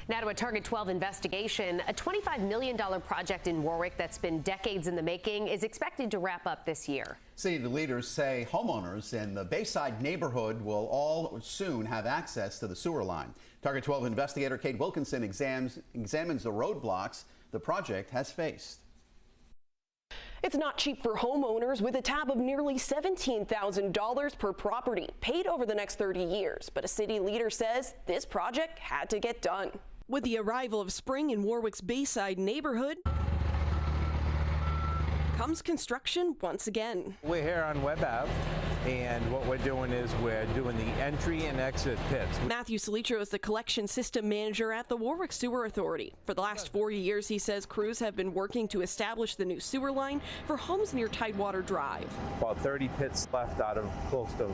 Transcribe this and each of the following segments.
Now to a Target 12 investigation. A $25 million project in Warwick that's been decades in the making is expected to wrap up this year. City leaders say homeowners in the Bayside neighborhood will all soon have access to the sewer line. Target 12 investigator Kate Wilkinson examines the roadblocks the project has faced. It's not cheap for homeowners, with a tab of nearly $17,000 per property paid over the next 30 years. But a city leader says this project had to get done. With the arrival of spring in Warwick's Bayside neighborhood comes construction once again. We're here on Webb Ave, and what we're doing is we're doing the entry and exit pits. Matthew Salitro is the collection system manager at the Warwick Sewer Authority. For the last 4 years, he says crews have been working to establish the new sewer line for homes near Tidewater Drive. About 30 pits left out of close to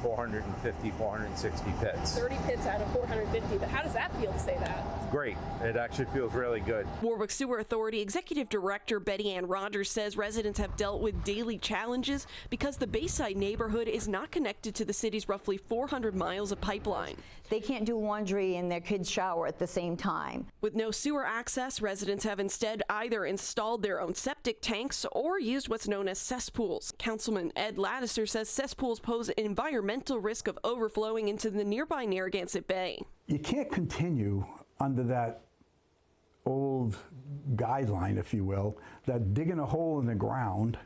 450, 460 pits. 30 pits out of 450, but how does that feel to say that? Great. It actually feels really good. Warwick Sewer Authority Executive Director Betty Ann Rogers says residents have dealt with daily challenges because the Bayside neighborhood is not connected to the city's roughly 400 miles of pipeline. They can't do laundry and their kids shower at the same time. With no sewer access, residents have instead either installed their own septic tanks or used what's known as cesspools. Councilman Ed Lattiser says cesspools pose an environmental risk of overflowing into the nearby Narragansett Bay. You can't continue under that old guideline, if you will, that digging a hole in the ground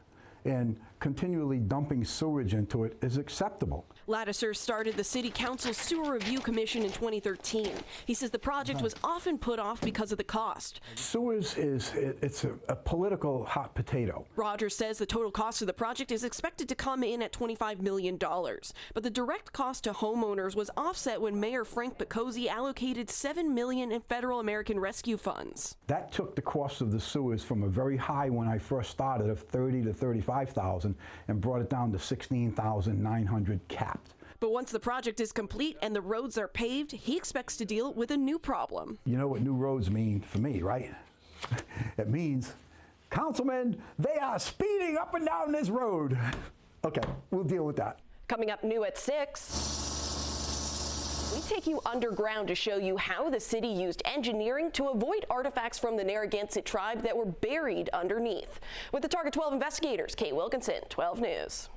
and continually dumping sewage into it is acceptable. Lattiser started the City Council's Sewer Review Commission in 2013. He says the project was often put off because of the cost. Sewers it's a political hot potato. Rogers says the total cost of the project is expected to come in at $25 million. But the direct cost to homeowners was offset when Mayor Frank Picozzi allocated $7 million in federal American Rescue funds. That took the cost of the sewers from a very high when I first started of $30,000 to $35,000 and brought it down to $16,900 capped. But once the project is complete and the roads are paved, he expects to deal with a new problem. You know what new roads mean for me, right? It means, Councilman, they are speeding up and down this road. Okay, we'll deal with that. Coming up new at 6, we take you underground to show you how the city used engineering to avoid artifacts from the Narragansett tribe that were buried underneath. With the Target 12 investigators, Kate Wilkinson, 12 News.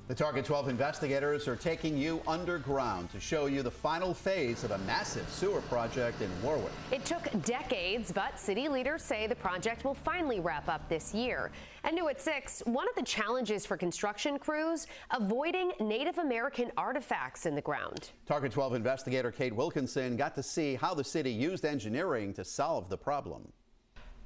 The Target 12 investigators are taking you underground to show you the final phase of a massive sewer project in Warwick. It took decades, but city leaders say the project will finally wrap up this year. And new at 6, one of the challenges for construction crews, avoiding Native American artifacts in the ground. Target 12 investigator Kate Wilkinson got to see how the city used engineering to solve the problem.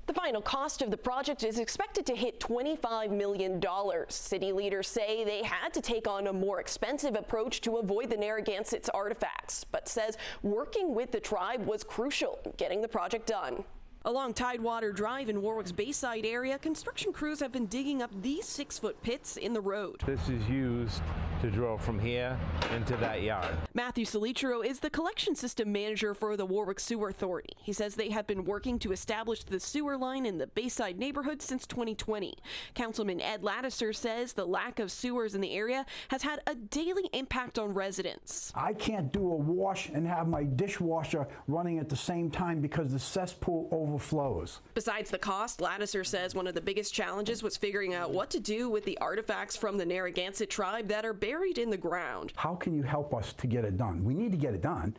The final cost of the project is expected to hit $25 million. City leaders say they had to take on a more expensive approach to avoid the Narragansett's artifacts, but says working with the tribe was crucial in getting the project done. Along Tidewater Drive in Warwick's Bayside area, construction crews have been digging up these 6-foot pits in the road. This is used to drill from here into that yard. Matthew Salitro is the collection system manager for the Warwick Sewer Authority. He says they have been working to establish the sewer line in the Bayside neighborhood since 2020. Councilman Ed Lattiser says the lack of sewers in the area has had a daily impact on residents. I can't do a wash and have my dishwasher running at the same time because the cesspool overflows. Besides the cost, Lattiser says one of the biggest challenges was figuring out what to do with the artifacts from the Narragansett tribe that are buried in the ground. How can you help us to get it done? We need to get it done,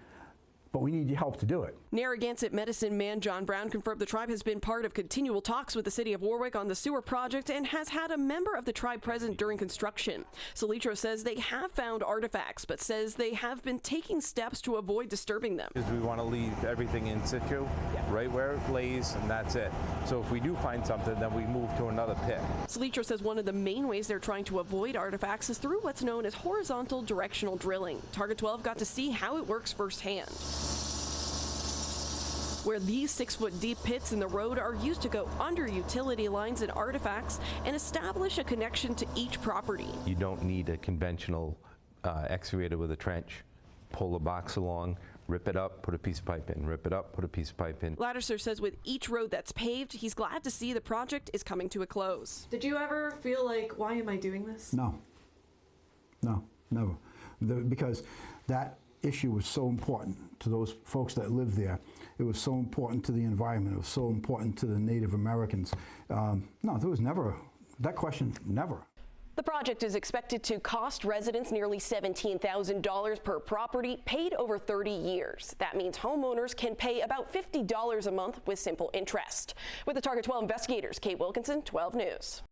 but we need your help to do it. Narragansett medicine man John Brown confirmed the tribe has been part of continual talks with the city of Warwick on the sewer project and has had a member of the tribe present during construction. Salitro says they have found artifacts, but says they have been taking steps to avoid disturbing them. Because we want to leave everything in situ, right where it lays, and that's it. So if we do find something, then we move to another pit. Salitro says one of the main ways they're trying to avoid artifacts is through what's known as horizontal directional drilling. Target 12 got to see how it works firsthand, where these 6-foot deep pits in the road are used to go under utility lines and artifacts and establish a connection to each property. You don't need a conventional excavator with a trench. Pull a box along, rip it up, put a piece of pipe in, rip it up, put a piece of pipe in. Lattiser says with each road that's paved, he's glad to see the project is coming to a close. Did you ever feel like, why am I doing this? No, never. Because that issue was so important to those folks that live there. It was so important to the environment. It was so important to the Native Americans. No, there was never, that question, never. The project is expected to cost residents nearly $17,000 per property, paid over 30 years. That means homeowners can pay about $50 a month with simple interest. With the Target 12 investigators, Kate Wilkinson, 12 News.